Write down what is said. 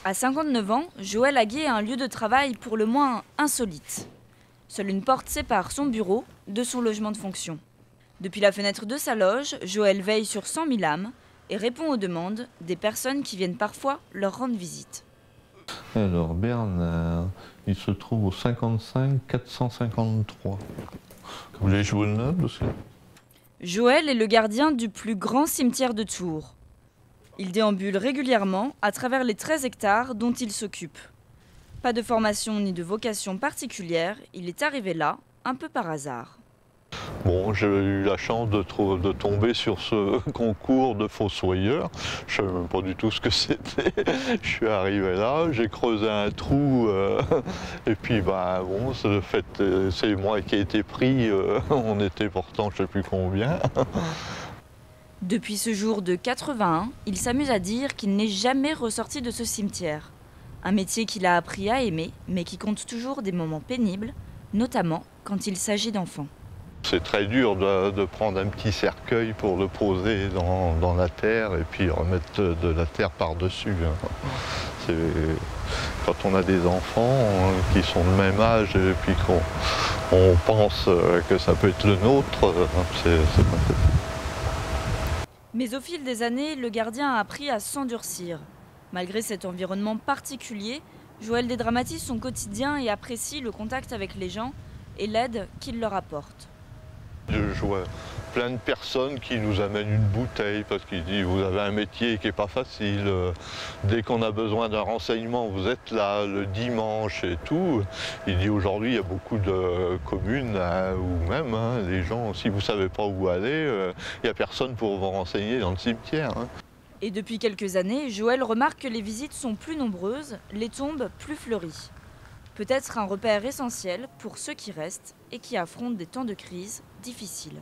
À 59 ans, Joël Aguet a un lieu de travail pour le moins insolite. Seule une porte sépare son bureau de son logement de fonction. Depuis la fenêtre de sa loge, Joël veille sur 100 000 âmes et répond aux demandes des personnes qui viennent parfois leur rendre visite. Alors Bernard, il se trouve au 55 453. Vous voulez que je vous le note aussi? Joël est le gardien du plus grand cimetière de Tours. Il déambule régulièrement à travers les 13 hectares dont il s'occupe. Pas de formation ni de vocation particulière, il est arrivé là, un peu par hasard. Bon, j'ai eu la chance de tomber sur ce concours de fossoyeur. Je ne savais même pas du tout ce que c'était. Je suis arrivé là, j'ai creusé un trou et puis bah, bon, c'est le fait, c'est moi qui ai été pris. On était pourtant je ne sais plus combien. Depuis ce jour de 81, il s'amuse à dire qu'il n'est jamais ressorti de ce cimetière. Un métier qu'il a appris à aimer, mais qui compte toujours des moments pénibles, notamment quand il s'agit d'enfants. C'est très dur de prendre un petit cercueil pour le poser dans la terre et puis remettre de la terre par-dessus. Quand on a des enfants qui sont de même âge et puis qu'on pense que ça peut être le nôtre, c'est pas possible. Mais au fil des années, le gardien a appris à s'endurcir. Malgré cet environnement particulier, Joël dédramatise son quotidien et apprécie le contact avec les gens et l'aide qu'il leur apporte. Je vois plein de personnes qui nous amènent une bouteille parce qu'ils disent vous avez un métier qui n'est pas facile. Dès qu'on a besoin d'un renseignement, vous êtes là le dimanche et tout. Il dit aujourd'hui il y a beaucoup de communes ou même les gens, si vous ne savez pas où aller, il n'y a personne pour vous renseigner dans le cimetière. Et depuis quelques années, Joël remarque que les visites sont plus nombreuses, les tombes plus fleuries. Peut-être un repère essentiel pour ceux qui restent et qui affrontent des temps de crise difficiles.